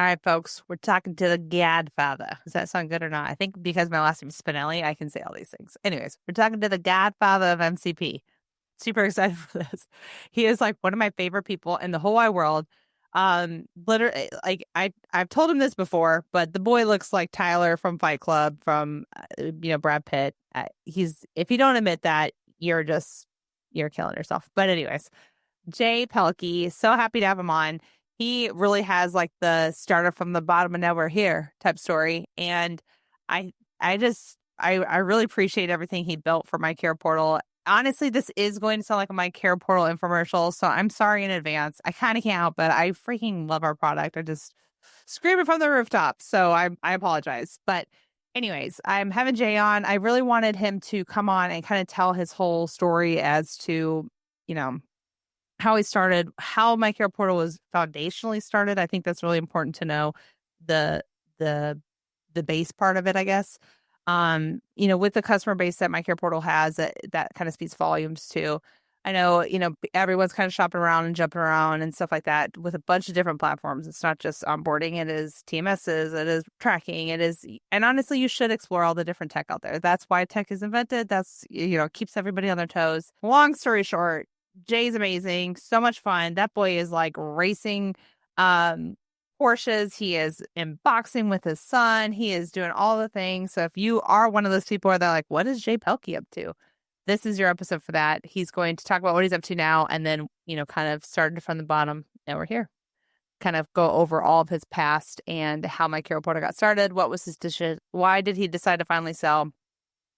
All right, folks, we're talking to the Godfather. Does that sound good or not? I think because my last name is Spinelli, I can say all these things. Anyways, we're talking to the Godfather of MCP. Super excited for this. He is like one of my favorite people in the whole wide world. Literally, like I've told him this before, but the boy looks like Tyler from Fight Club, from Brad Pitt. If you don't admit that, you're killing yourself. But anyways, Jay Pelkey, so happy to have him on. He really has like the started from the bottom and now we're here type story. And I really appreciate everything he built for MyCarrierPortal. Honestly, this is going to sound like a MyCarrierPortal infomercial, so I'm sorry in advance. I kind of can't help it. I freaking love our product. I just scream it from the rooftop. So I apologize. But anyways, I'm having Jay on. I really wanted him to come on and kind of tell his whole story as to, how he started, how MyCarrierPortal was foundationally started. I think that's really important to know the base part of it, I guess. With the customer base that MyCarrierPortal has, that kind of speaks volumes too. I know, everyone's kind of shopping around and jumping around and stuff like that with a bunch of different platforms. It's not just onboarding. It is TMSs. It is tracking. And honestly, you should explore all the different tech out there. That's why tech is invented. That's, keeps everybody on their toes. Long story short, Jay's amazing. So much fun. That boy is like racing Porsches. He is in boxing with his son. He is doing all the things. So if you are one of those people that are like, what is Jay Pelkey up to? This is your episode for that. He's going to talk about what he's up to now and then, kind of started from the bottom and we're here. Kind of go over all of his past and how MyCarrierPortal got started. What was his decision? Why did he decide to finally sell?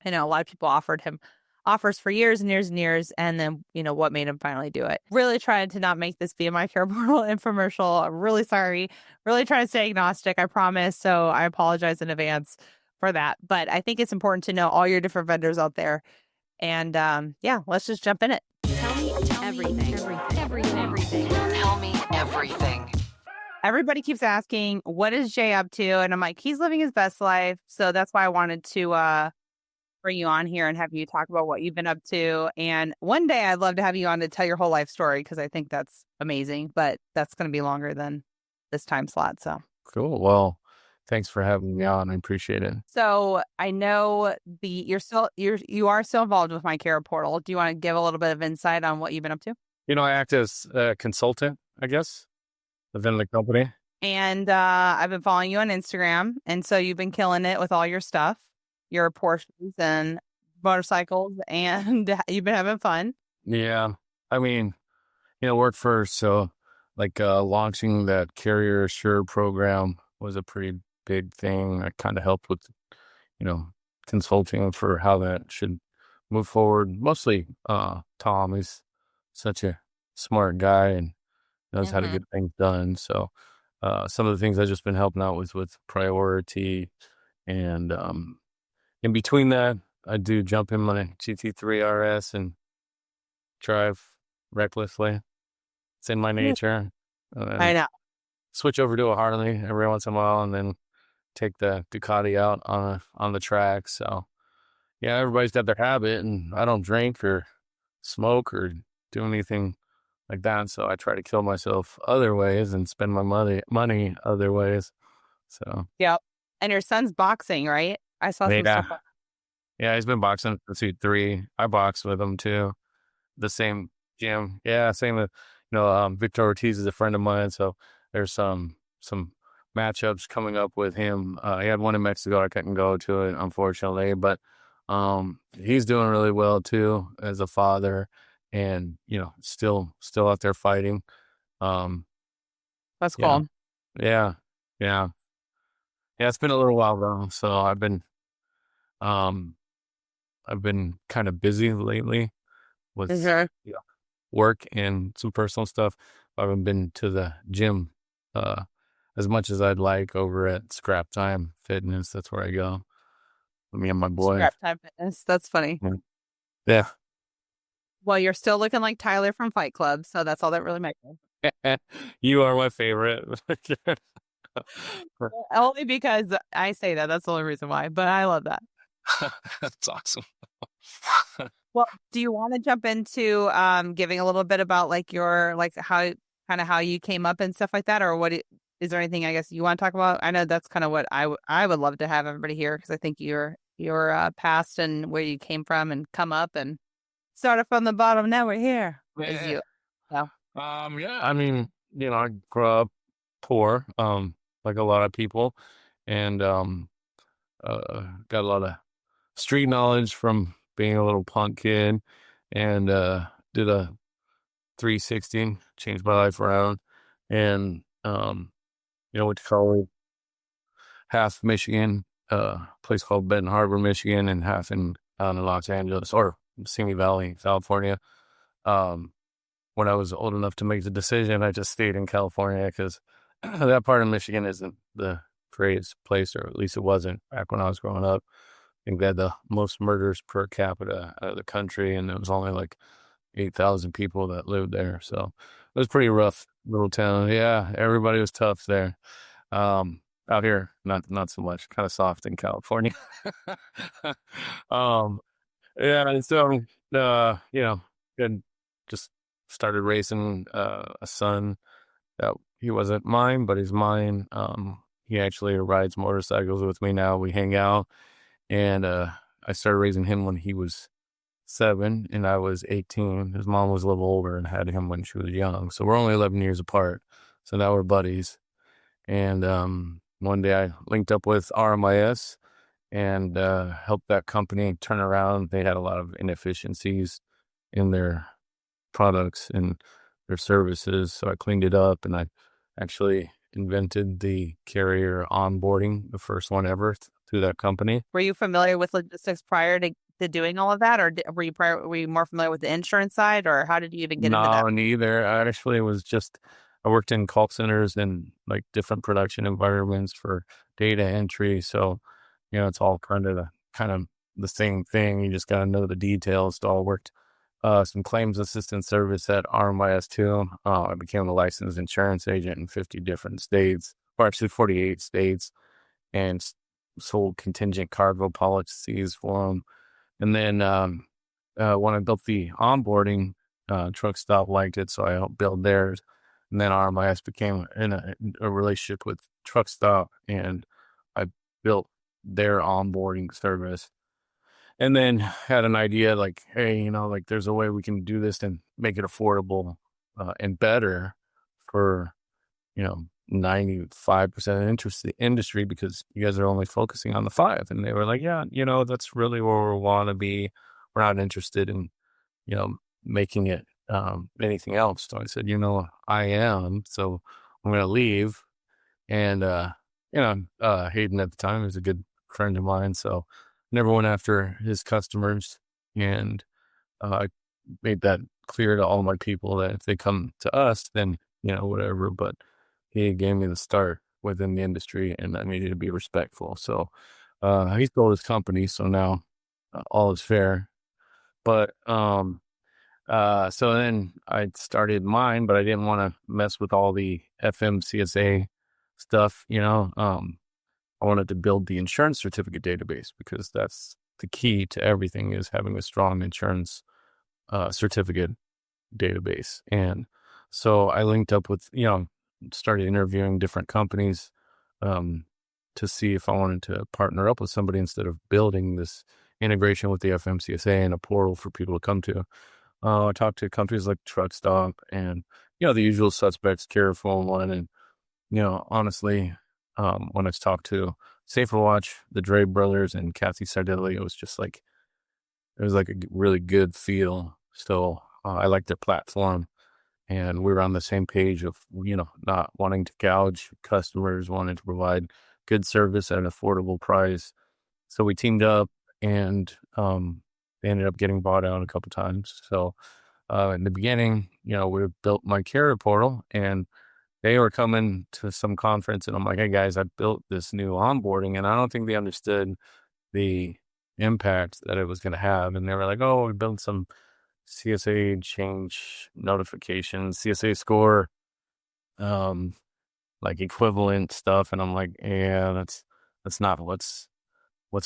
I know a lot of people offered him offers for years and years and years, and then, what made him finally do it. Really trying to not make this be a MyCarrierPortal infomercial. I'm really sorry. Really trying to stay agnostic, I promise. So I apologize in advance for that. But I think it's important to know all your different vendors out there. And let's just jump in it. Tell me everything. Tell me everything. Everybody keeps asking, what is Jay up to? And I'm like, he's living his best life. So that's why I wanted to bring you on here and have you talk about what you've been up to. And one day I'd love to have you on to tell your whole life story because I think that's amazing, but that's going to be longer than this time slot. So cool. Well, thanks for having me on. I appreciate it. So I know you are still involved with MyCarrierPortal. Do you want to give a little bit of insight on what you've been up to? I act as a consultant, I guess, within the company. And I've been following you on Instagram. And so you've been killing it with all your stuff. Your Porsches and motorcycles, and you've been having fun. Yeah. I mean, work first. So like launching that Carrier Assure program was a pretty big thing. I kind of helped with, consulting for how that should move forward. Mostly Tom is such a smart guy and knows how to get things done. So some of the things I've just been helping out with priority and in between that, I do jump in my GT3 RS and drive recklessly. It's in my nature. I know. Switch over to a Harley every once in a while, and then take the Ducati out on the track. So, yeah, everybody's got their habit, and I don't drink or smoke or do anything like that. So I try to kill myself other ways and spend my money other ways. So yep. And your son's boxing, right? I saw some stuff. Yeah, he's been boxing since he was 3. I boxed with him too. The same gym. Yeah, same with, Victor Ortiz is a friend of mine. So there's some matchups coming up with him. He had one in Mexico. I couldn't go to it, unfortunately. But he's doing really well too as a father and, still out there fighting. That's cool. Yeah. Yeah, it's been a little while though. So I've been kind of busy lately with work and some personal stuff. I haven't been to the gym as much as I'd like over at Scrap Time Fitness. That's where I go. Me and my boy. Scrap Time Fitness. That's funny. Yeah. Well, you're still looking like Tyler from Fight Club, so that's all that really matters. You are my favorite. Only because I say that. That's the only reason why. But I love that. That's awesome. Well, do you want to jump into giving a little bit about like your how you came up and stuff like that, or what is there anything I guess you want to talk about? I know that's kind of what I would love to have everybody here, because I think your past and where you came from and come up and started from the bottom. Now we're here. Is Yeah. you? So Yeah. I mean, I grew up poor, like a lot of people, and got a lot of street knowledge from being a little punk kid, and did a 360, changed my life around, and went to college, half Michigan, place called Benton Harbor, Michigan, and half in Los Angeles or Simi Valley, California. When I was old enough to make the decision, I just stayed in California because that part of Michigan isn't the greatest place, or at least it wasn't back when I was growing up. I think they had the most murders per capita out of the country, and it was only like 8,000 people that lived there. So it was pretty rough little town. Yeah, everybody was tough there. Out here, not so much. Kind of soft in California. Yeah, and so and just started raising a son that he wasn't mine, but he's mine. He actually rides motorcycles with me now. We hang out, and I started raising him when he was 7 and I was 18. His mom was a little older and had him when she was young, so we're only 11 years apart. So now we're buddies. And one day I linked up with RMIS and helped that company turn around. They had a lot of inefficiencies in their products and their services, so I cleaned it up, and I actually invented the carrier onboarding, the first one ever through that company. were you familiar with logistics prior to doing all of that, or were you more familiar with the insurance side, or how did you even get into that? No, neither. I actually I worked in call centers and like different production environments for data entry. So, it's all kind of the same thing. You just got to know the details. So I worked some claims assistant service at RMIS too. I became a licensed insurance agent in 50 different states, or actually 48 states, and sold contingent cargo policies for them. And then when I built the onboarding, Truck Stop liked it, so I helped build theirs. And then RMIS became in a relationship with Truck Stop, and I built their onboarding service. And then had an idea like, hey, there's a way we can do this and make it affordable and better for, 95% of the industry, because you guys are only focusing on the 5. And they were like, yeah, that's really where we want to be. We're not interested in, making it anything else. So I said, I am. So I'm going to leave. And, Hayden at the time was a good friend of mine. So never went after his customers. And I made that clear to all my people that if they come to us, then, whatever. But he gave me the start within the industry, and I needed to be respectful. So he sold his company, so now all is fair. But so then I started mine, but I didn't want to mess with all the FMCSA stuff. I wanted to build the insurance certificate database, because that's the key to everything, is having a strong insurance certificate database. And so I linked up with, started interviewing different companies to see if I wanted to partner up with somebody instead of building this integration with the FMCSA and a portal for people to come to. I talked to companies like Truck Stop and, the usual suspects, Careful One. And, honestly, when I talked to SaferWatch, the Dre brothers, and Kathy Sardelli, it was just like, it was like a really good feel. So I liked their platform, and we were on the same page of, not wanting to gouge customers, wanting to provide good service at an affordable price. So we teamed up, and they ended up getting bought out a couple times. So in the beginning, we built MyCarrierPortal, and they were coming to some conference, and I'm like, hey guys, I built this new onboarding, and I don't think they understood the impact that it was going to have. And they were like, oh, we built some CSA change notifications, CSA score, like equivalent stuff. And I'm like, yeah, that's not what's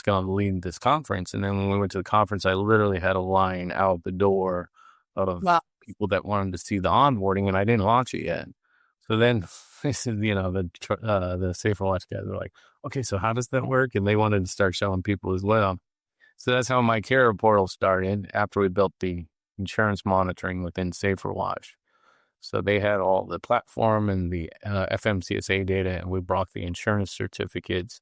going to lead this conference. And then when we went to the conference, I literally had a line out the door of people that wanted to see the onboarding, and I didn't launch it yet. So then they said, the SaferWatch guys were like, okay, so how does that work? And they wanted to start showing people as well. So that's how MyCarrierPortal started after we built the insurance monitoring within SaferWatch. So they had all the platform and the FMCSA data, and we brought the insurance certificates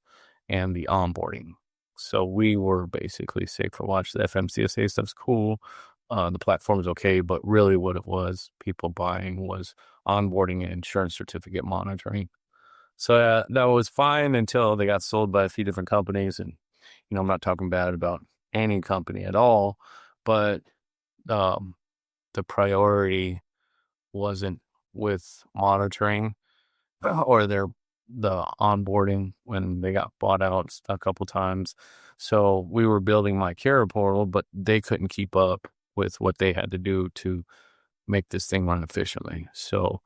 and the onboarding. So we were basically SaferWatch. The FMCSA stuff's cool. The platform's okay, but really what it was, people buying, was onboarding and insurance certificate monitoring. So that was fine until they got sold by a few different companies. And, I'm not talking bad about any company at all, but the priority wasn't with monitoring or the onboarding when they got bought out a couple times. So we were building MyCarrierPortal, but they couldn't keep up with what they had to do to make this thing run efficiently. So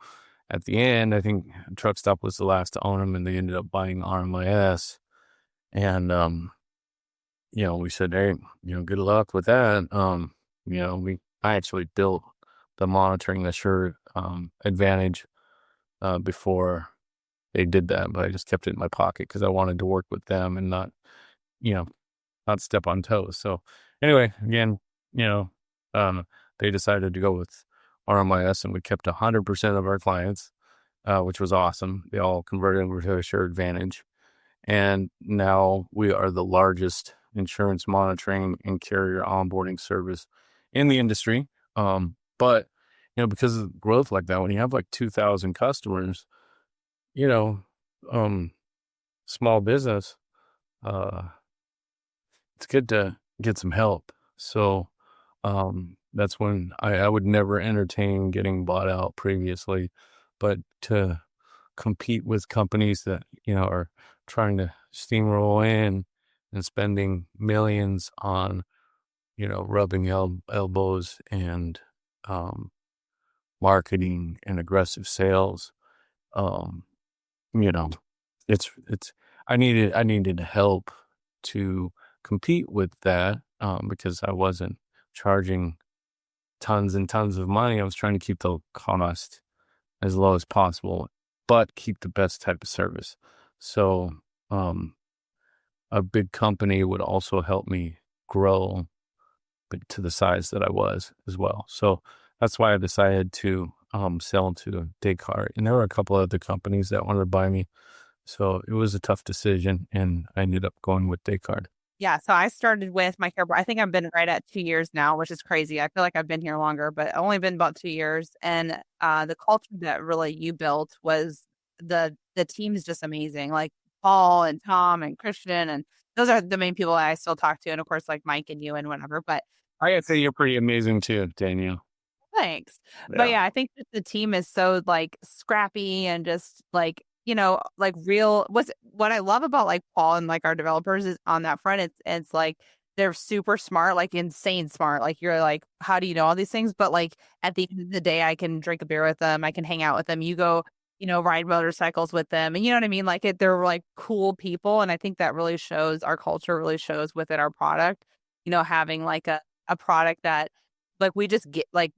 at the end, I think Truck Stop was the last to own them, and they ended up buying RMIS. And, we said, hey, good luck with that. I actually built the monitoring Assure Advantage before they did that, but I just kept it in my pocket because I wanted to work with them and not step on toes. So anyway, again, they decided to go with RMIS, and we kept 100% of our clients, which was awesome. They all converted over to Assure Advantage. And now we are the largest insurance monitoring and carrier onboarding service in the industry. But, because of growth like that, when you have like 2,000 customers, small business, it's good to get some help. So that's when I would never entertain getting bought out previously, but to compete with companies that, are trying to steamroll in and spending millions on, rubbing elbows and marketing and aggressive sales. It's I needed help to compete with that because I wasn't charging tons and tons of money. I was trying to keep the cost as low as possible, but keep the best type of service. So a big company would also help me grow to the size that I was as well. So that's why I decided to sell to Descartes. And there were a couple of other companies that wanted to buy me. So it was a tough decision, and I ended up going with Descartes. Yeah, so I started with MyCarrierPortal. I think I've been right at 2 years now, which is crazy. I feel like I've been here longer, but only been about 2 years. And the culture that really you built was the team is just amazing. Like Paul and Tom and Christian, and those are the main people I still talk to. And of course, like Mike and you and whatever. But I gotta say, you're pretty amazing too, Danielle. thanks. But yeah, I think that the team is so like scrappy and just like, like real. What I love about like Paul and like our developers is on that front, it's like they're super smart, like insane smart. Like you're like, how do you know all these things? But like at the end of the day, I can drink a beer with them. I can hang out with them. You go, ride motorcycles with them. And you know what I mean? Like they're like cool people. And I think that really shows, our culture really shows within our product, having like a product that like we just get like,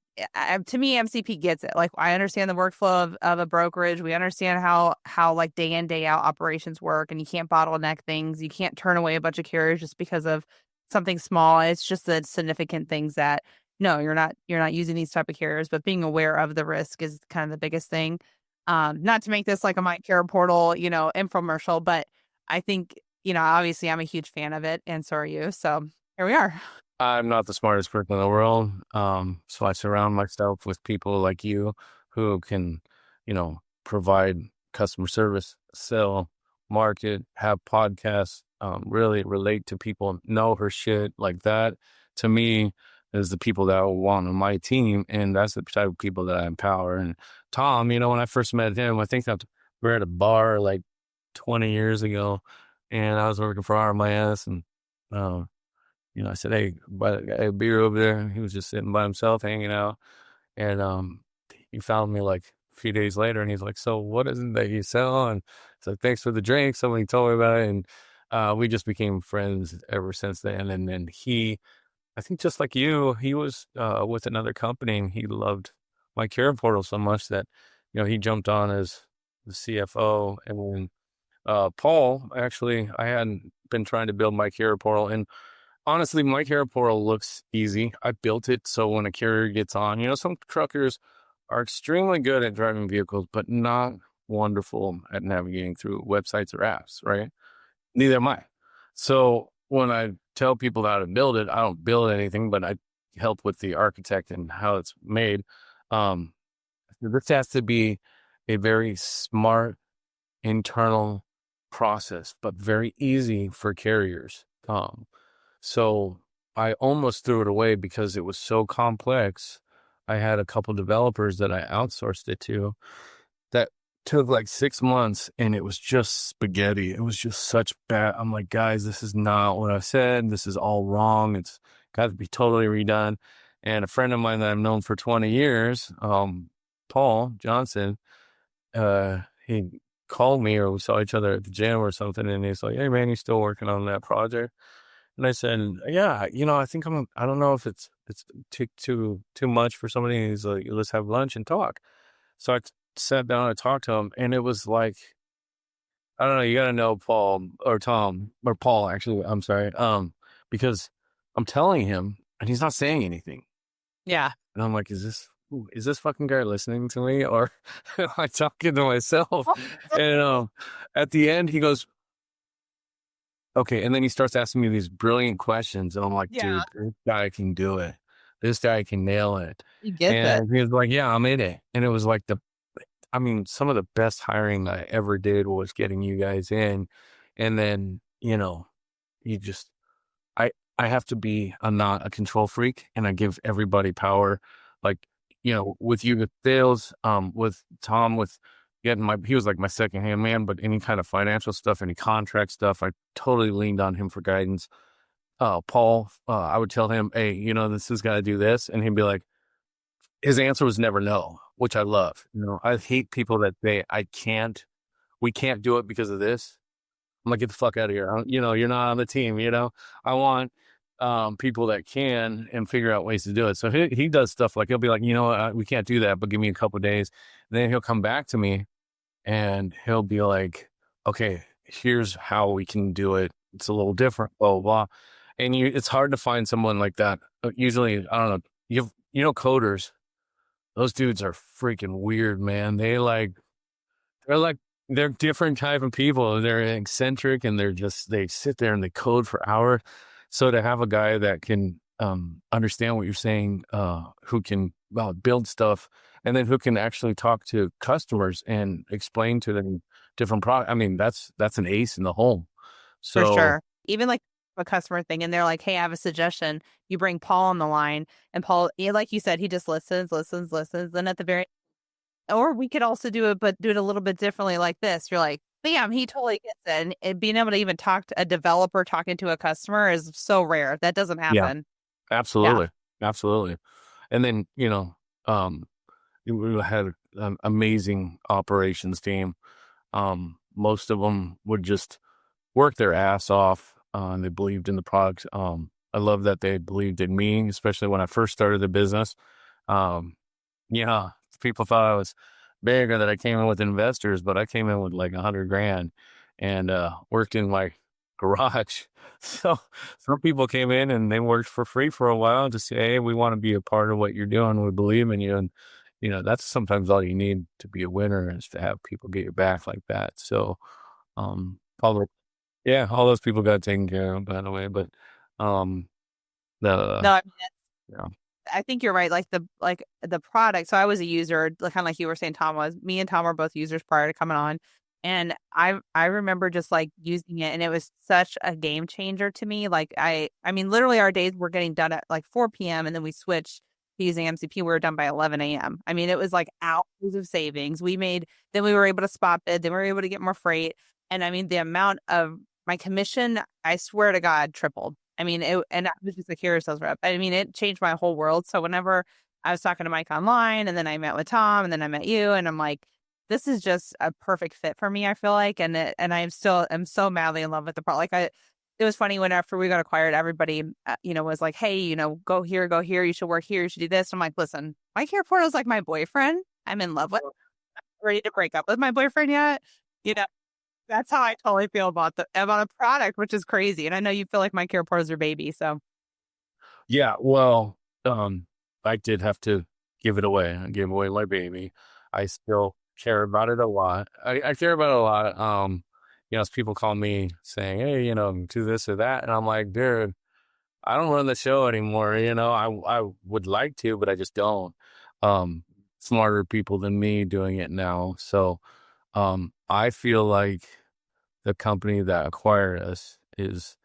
to me, MCP gets it. Like I understand the workflow of a brokerage. We understand how like day in, day out operations work, and you can't bottleneck things. You can't turn away a bunch of carriers just because of something small. It's just the significant things that no, you're not using these type of carriers, but being aware of the risk is kind of the biggest thing. Not to make this like a MyCarrierPortal, infomercial, but I think, obviously I'm a huge fan of it, and so are you. So here we are. I'm not the smartest person in the world. So I surround myself with people like you who can, provide customer service, sell, market, have podcasts, really relate to people, know her shit like that. To me, is the people that I want on my team. And that's the type of people that I empower. And Tom, when I first met him, I think that we were at a bar like 20 years ago, and I was working for RMIS, and, I said, hey, buy that guy a beer over there. He was just sitting by himself, hanging out. And he found me like a few days later, and he's like, so what is it that you sell? And it's like, thanks for the drink. Somebody told me about it. And we just became friends ever since then. And then I think just like you, he was with another company, and he loved MyCarrierPortal so much that he jumped on as the CFO. And then Paul, actually, I hadn't been trying to build MyCarrierPortal, and honestly, MyCarrierPortal looks easy. I built it so when a carrier gets on, some truckers are extremely good at driving vehicles, but not wonderful at navigating through websites or apps, right? Neither am I. So when I tell people how to build it, I don't build anything, but I help with the architect and how it's made. This has to be a very smart internal process, but very easy for carriers. So I almost threw it away because it was so complex. I had a couple developers that I outsourced it to that took like 6 months, and it was just spaghetti. It was just such bad. I'm like, guys, this is not what I said. This is all wrong. It's got to be totally redone. And a friend of mine that I've known for 20 years, Paul Johnson, he called me, or we saw each other at the gym or something, and he's like, hey man, you still working on that project? And I said, yeah, I think I don't know if it's too much for somebody. And he's like, let's have lunch and talk. So I sat down and talked to him, and it was like, I don't know, you got to know Paul or Tom or Paul, actually, I'm sorry. Because I'm telling him and he's not saying anything. Yeah. And I'm like, is this fucking guy listening to me, or am I talking to myself? And at the end, he goes, okay. And then he starts asking me these brilliant questions. And I'm like, dude, this guy can do it. This guy can nail it. You get and he was like, yeah, I'm in it. And it was like some of the best hiring I ever did was getting you guys in. And then, I have to be not a control freak, and I give everybody power. Like, with you, with sales, with Tom, with he was like my second hand man, but any kind of financial stuff, any contract stuff, I totally leaned on him for guidance. Paul, I would tell him, hey, this has got to do this. And he'd be like, his answer was never no, which I love. I hate people that say, we can't do it because of this. I'm like, get the fuck out of here. You're not on the team. I want people that can and figure out ways to do it. So he does stuff like, he'll be like, we can't do that, but give me a couple of days. And then he'll come back to me and he'll be like, okay, here's how we can do it. It's a little different, blah, blah, blah. And it's hard to find someone like that. Usually, I don't know, coders, those dudes are freaking weird, man. They're different type of people. They're eccentric, and they sit there and they code for hours. So to have a guy that can understand what you're saying, who can build stuff, and then who can actually talk to customers and explain to them different products. I mean, that's an ace in the hole. So, for sure. Even like a customer thing, and they're like, hey, I have a suggestion. You bring Paul on the line, and Paul, like you said, he just listens. Then at the very, or we could also do it a little bit differently like this. You're like, bam, he totally gets it. And being able to even talk to a developer talking to a customer is so rare. That doesn't happen. Yeah, absolutely. Yeah. Absolutely. And then, we had an amazing operations team. Most of them would just work their ass off. And they believed in the product. I love that they believed in me, especially when I first started the business. People thought I was big or that I came in with investors, but I came in with like $100,000 and worked in my garage. So some people came in and they worked for free for a while to say, hey, we want to be a part of what you're doing. We believe in you. And, that's sometimes all you need to be a winner, is to have people get your back like that. So all those people got taken care of, by the way. But I think you're right. Like the product. So I was a user, kind of like you were saying, Tom was. Me and Tom were both users prior to coming on. And I remember just like using it, and it was such a game changer to me. Like I mean, literally our days were getting done at like 4 p.m. and then we switched to using MCP. We were done by 11 a.m. I mean, it was like hours of savings. Then we were able to spot bid. Then we were able to get more freight. And I mean, the amount of my commission, I swear to God, tripled. I mean, and I was just a carrier sales rep. I mean, it changed my whole world. So whenever I was talking to Mike online, and then I met with Tom, and then I met you, and I'm like, this is just a perfect fit for me, I feel like. And I'm so madly in love with the product. Like it was funny when after we got acquired, everybody, was like, hey, go here. You should work here. You should do this. I'm like, listen, MyCarrierPortal is like my boyfriend. I'm in love with. ready to break up with my boyfriend yet. You know, that's how I totally feel about a product, which is crazy. And I know you feel like MyCarrierPortal is your baby. So Yeah, well, I did have to give it away. I gave away my baby. I still care about it a lot. I care about it a lot. As people call me saying, hey, do this or that. And I'm like, dude, I don't run the show anymore. I would like to, but I just don't. Smarter people than me doing it now. So, I feel like the company that acquired us is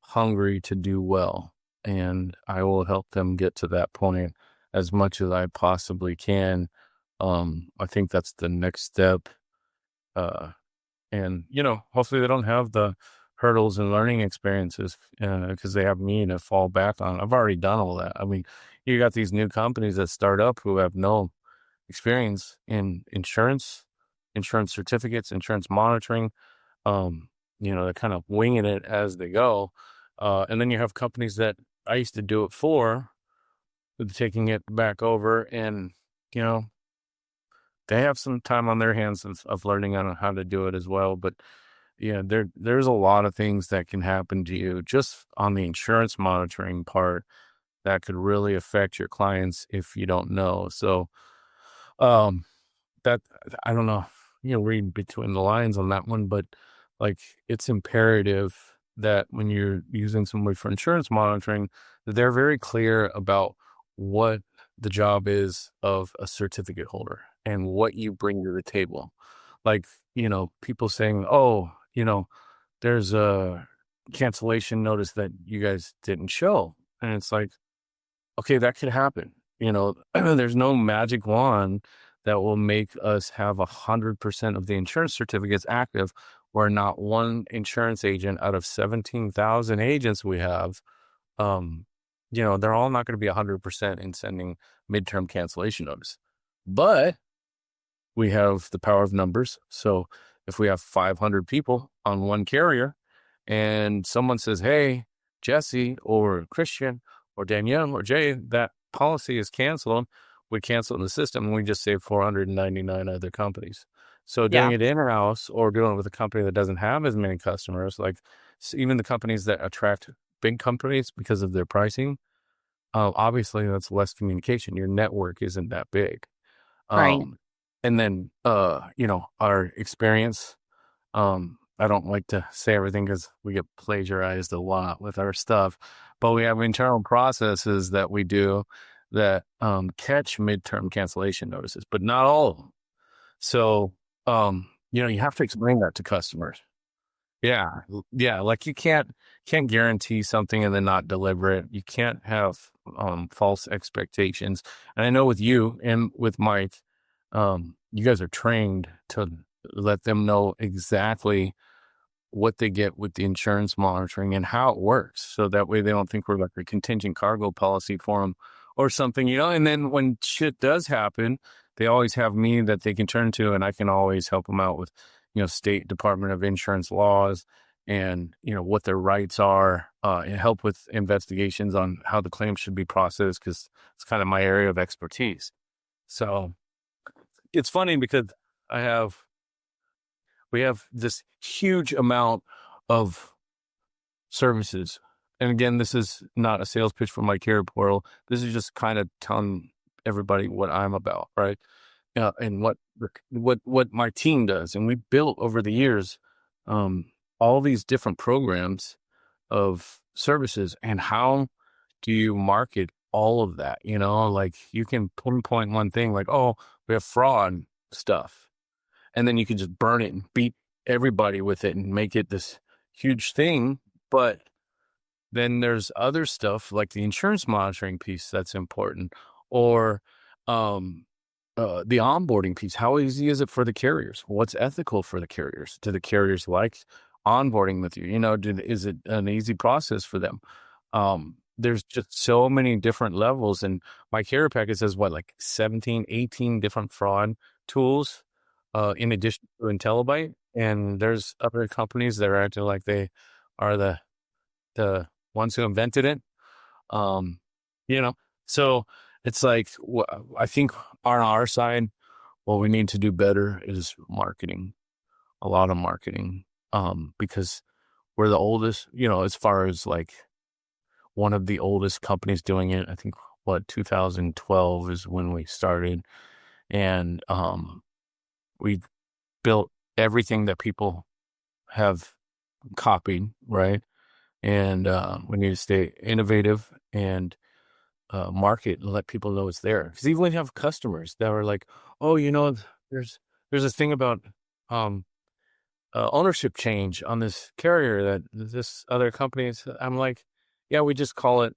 hungry to do well, and I will help them get to that point as much as I possibly can. I think that's the next step. Uh, and hopefully they don't have the hurdles and learning experiences because they have me to fall back on. I've already done all that. I mean, you got these new companies that start up who have no experience in insurance certificates, insurance monitoring. They're kind of winging it as they go. And then you have companies that I used to do it for, taking it back over, and, they have some time on their hands of learning on how to do it as well. But yeah, there's a lot of things that can happen to you just on the insurance monitoring part that could really affect your clients if you don't know. So, um, that I don't know, read between the lines on that one, but like it's imperative that when you're using somebody for insurance monitoring, that they're very clear about what the job is of a certificate holder and what you bring to the table. Like, people saying, oh, there's a cancellation notice that you guys didn't show. And it's like, okay, that could happen. There's no magic wand that will make us have 100% of the insurance certificates active, where not one insurance agent out of 17,000 agents we have, they're all not going to be 100% in sending midterm cancellation notice. But we have the power of numbers. So if we have 500 people on one carrier and someone says, hey, Jesse or Christian or Danielle or Jay, that policy is canceled, we cancel in the system and we just save 499 other companies. So doing it in-house or doing it with a company that doesn't have as many customers, like even the companies that attract big companies because of their pricing, obviously that's less communication. Your network isn't that big. right. And then, our experience, I don't like to say everything because we get plagiarized a lot with our stuff, but we have internal processes that we do that catch midterm cancellation notices, but not all of them. So, you have to explain that to customers. Yeah. Yeah. Like you can't guarantee something and then not deliver it. You can't have false expectations. And I know with you and with Mike, you guys are trained to let them know exactly what they get with the insurance monitoring and how it works. So that way they don't think we're like a contingent cargo policy for them or something, and then when shit does happen, they always have me that they can turn to, and I can always help them out with, State Department of Insurance laws and, what their rights are, and help with investigations on how the claim should be processed, because it's kind of my area of expertise. So it's funny because we have this huge amount of services. And again, this is not a sales pitch for MyCarrierPortal. This is just kind of telling everybody what I'm about, right? And what my team does. And we built over the years all these different programs of services. And how do you market all of that? Like you can pinpoint one thing, like, oh, we have fraud stuff. And then you can just burn it and beat everybody with it and make it this huge thing. But then there's other stuff like the insurance monitoring piece that's important, or the onboarding piece. How easy is it for the carriers? What's ethical for the carriers? Do the carriers like onboarding with you? Is it an easy process for them? There's just so many different levels. And my carrier package says like 17, 18 different fraud tools, in addition to Intellibyte. And there's other companies that are acting like they are the ones who invented it. So it's like, I think on our side, what we need to do better is marketing, a lot of marketing, because we're the oldest, as far as like one of the oldest companies doing it. I think 2012 is when we started, and we've built everything that people have copied, right? And we need to stay innovative and market and let people know it's there. Because even when you have customers that are like, oh, there's a thing about ownership change on this carrier that this other company is, I'm like, yeah, we just call it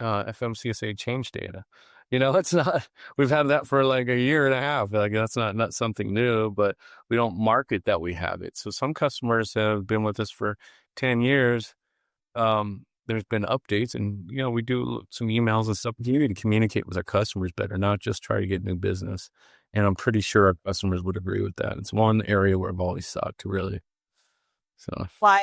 FMCSA change data. It's not, we've had that for like a year and a half. Like, that's not something new, but we don't market that we have it. So some customers have been with us for 10 years. There's been updates, and we do some emails and stuff. You need to communicate with our customers better, not just try to get new business. And I'm pretty sure our customers would agree with that. It's one area where I've always sought to really. So, Well,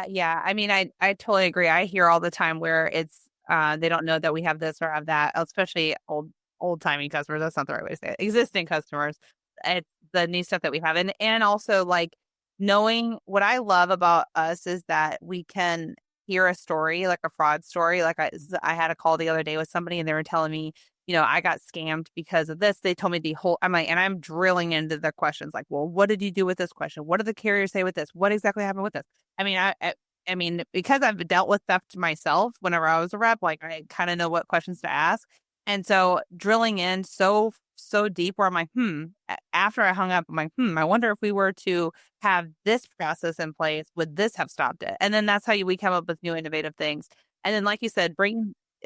yeah, I mean, I totally agree. I hear all the time where it's they don't know that we have this or have that, especially old timey customers. That's not the right way to say it. Existing customers, it's the new stuff that we have, and also like knowing what I love about us is that we can hear a story, like a fraud story. Like I had a call the other day with somebody, and they were telling me, I got scammed because of this. They told me the whole, and I'm drilling into the questions like, well, what did you do with this question? What did the carrier say with this? What exactly happened with this? I mean, I mean, because I've dealt with theft myself whenever I was a rep, like I kind of know what questions to ask. And so drilling in so deep where I'm like, after I hung up, I'm like, I wonder if we were to have this process in place, would this have stopped it? And then that's how we come up with new innovative things. And then, like you said,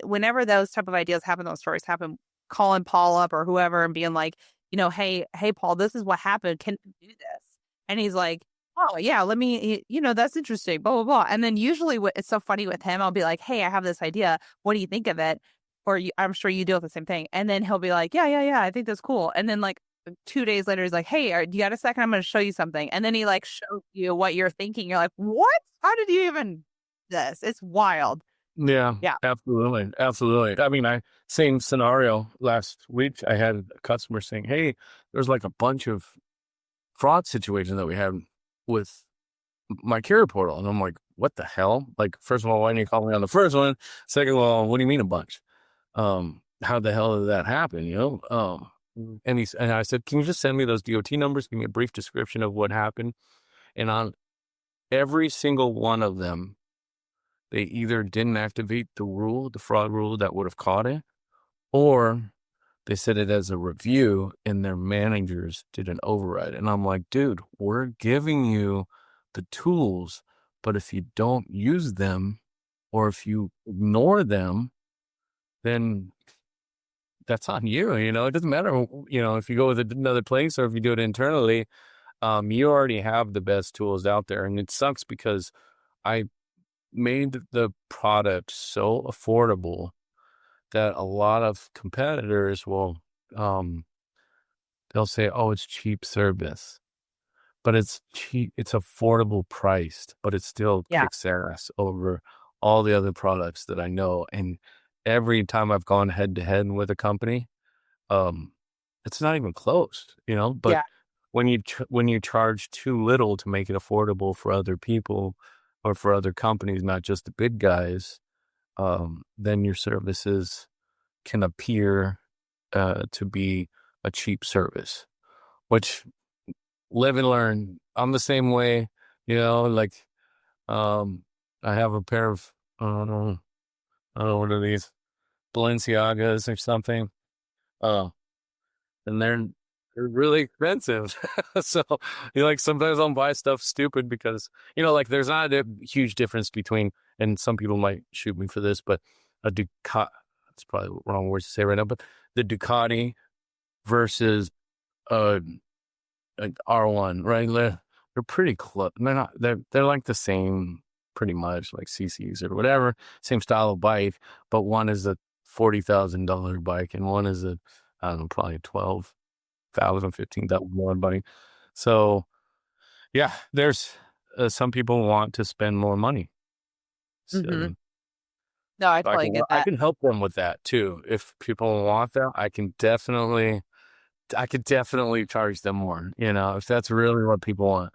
whenever those type of ideas happen, those stories happen, calling Paul up or whoever and being like, hey, Paul, this is what happened. Can you do this? And he's like, oh yeah, let me, that's interesting, blah, blah, blah. And then usually it's so funny with him, I'll be like, hey, I have this idea. What do you think of it? Or I'm sure you do the same thing. And then he'll be like, yeah, I think that's cool. And then like 2 days later, he's like, hey, you got a second? I'm going to show you something. And then he like shows you what you're thinking. You're like, what? How did you even this? It's wild. yeah, Yeah. absolutely. I mean, same scenario last week. I had a customer saying, hey, there's like a bunch of fraud situations that we had with MyCarrierPortal. And I'm like, what the hell? Like, first of all, why didn't you call me on the first one? Second of all, what do you mean a bunch? How the hell did that happen? And I said, can you just send me those DOT numbers? Give me a brief description of what happened. And on every single one of them, they either didn't activate the fraud rule that would have caught it, or they set it as a review and their managers did an override. And I'm like, dude, we're giving you the tools, but if you don't use them or if you ignore them, then that's on you. It doesn't matter, if you go with another place or if you do it internally, you already have the best tools out there. And it sucks because I made the product so affordable that a lot of competitors will, they'll say, oh, it's cheap service, but it's cheap, it's affordable priced, but it still kicks ass over all the other products that I know. And every time I've gone head to head with a company, it's not even close, but when you charge too little to make it affordable for other people or for other companies, not just the big guys, then your services can appear to be a cheap service, which live and learn. I'm the same way, like I have a pair of, I don't know, what are these, Balenciagas or something. And they're really expensive. So sometimes I'll buy stuff stupid because, like there's not a huge difference between, and some people might shoot me for this, but a Ducati, it's probably the wrong words to say right now, but the Ducati versus an R1, right? They're pretty close. They're like the same pretty much, like CCs or whatever, same style of bike, but one is a $40,000 bike and one is a, I don't know, probably $12,000, $15,000 bike. So yeah, there's some people want to spend more money. So, no, I totally get that. I can help them with that too. If people want that, I can definitely I could definitely charge them more, if that's really what people want.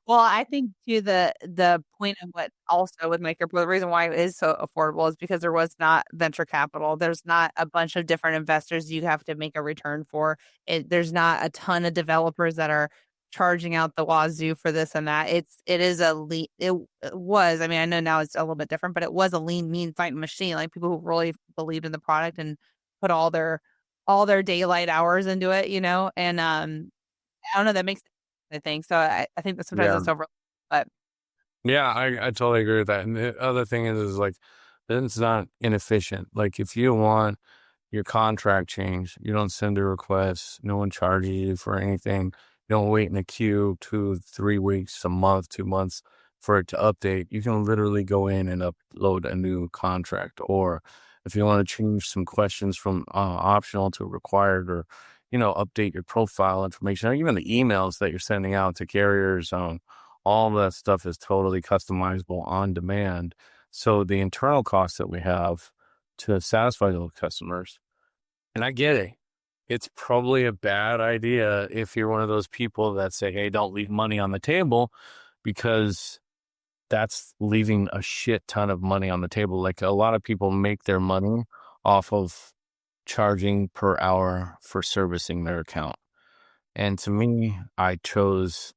Well, I think too the point of what also with MyCarrierPortal, the reason why it is so affordable is because there was not venture capital. There's not a bunch of different investors you have to make a return for. There's not a ton of developers that are charging out the wazoo for this and that. It is a lean. It was. I mean, I know now it's a little bit different, but it was a lean, mean fighting machine. Like people who really believed in the product and put all their daylight hours into it, and I don't know, that makes I think. So I think that sometimes Yeah. that's over, but Yeah, I totally agree with that. And the other thing is like, then it's not inefficient. Like if you want your contract changed, you don't send a request, no one charges you for anything. You don't wait in a queue 2-3 weeks, a month, 2 months for it to update. You can literally go in and upload a new contract. Or if you want to change some questions from optional to required, or update your profile information, or even the emails that you're sending out to carriers, all that stuff is totally customizable on demand. So the internal costs that we have to satisfy those customers, and I get it, it's probably a bad idea if you're one of those people that say, hey, don't leave money on the table, because that's leaving a shit ton of money on the table. Like a lot of people make their money off of charging per hour for servicing their account. And to me, I chose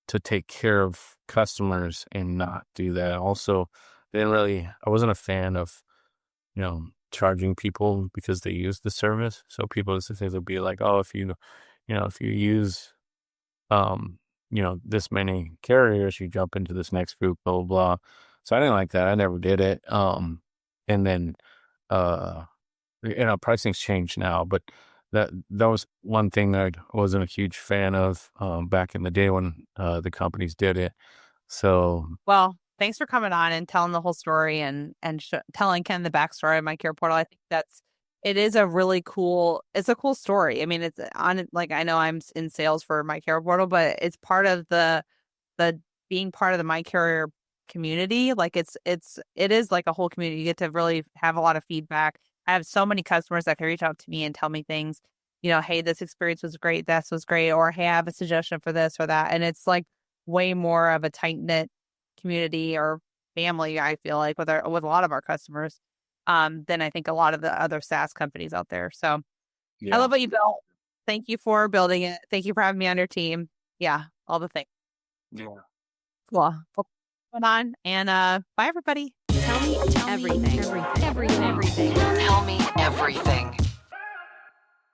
to take care of customers and not do that. Also, I wasn't a fan of, charging people because they use the service. So people used to say, they'll be like, oh, if you use, this many carriers, you jump into this next group, blah, blah, blah. So I didn't like that. I never did it. And then, pricing's changed now, but that was one thing that I wasn't a huge fan of back in the day when the companies did it. So, well, thanks for coming on and telling the whole story and telling Ken the backstory of MyCarrierPortal. I think it is a really cool, it's a cool story. I mean, it's on, like, I know I'm in sales for MyCarrierPortal, but it's part of the being part of the MyCarrier community. Like it is like a whole community. You get to really have a lot of feedback. I have so many customers that can reach out to me and tell me things, hey, this experience was great. This was great. Or, hey, I have a suggestion for this or that. And it's like way more of a tight knit community or family, I feel like, with a lot of our customers, than I think a lot of the other SaaS companies out there. So yeah. I love what you built. Thank you for building it. Thank you for having me on your team. Yeah, all the things. Yeah. Cool. Going on, and bye, everybody. Tell me everything. Tell me everything.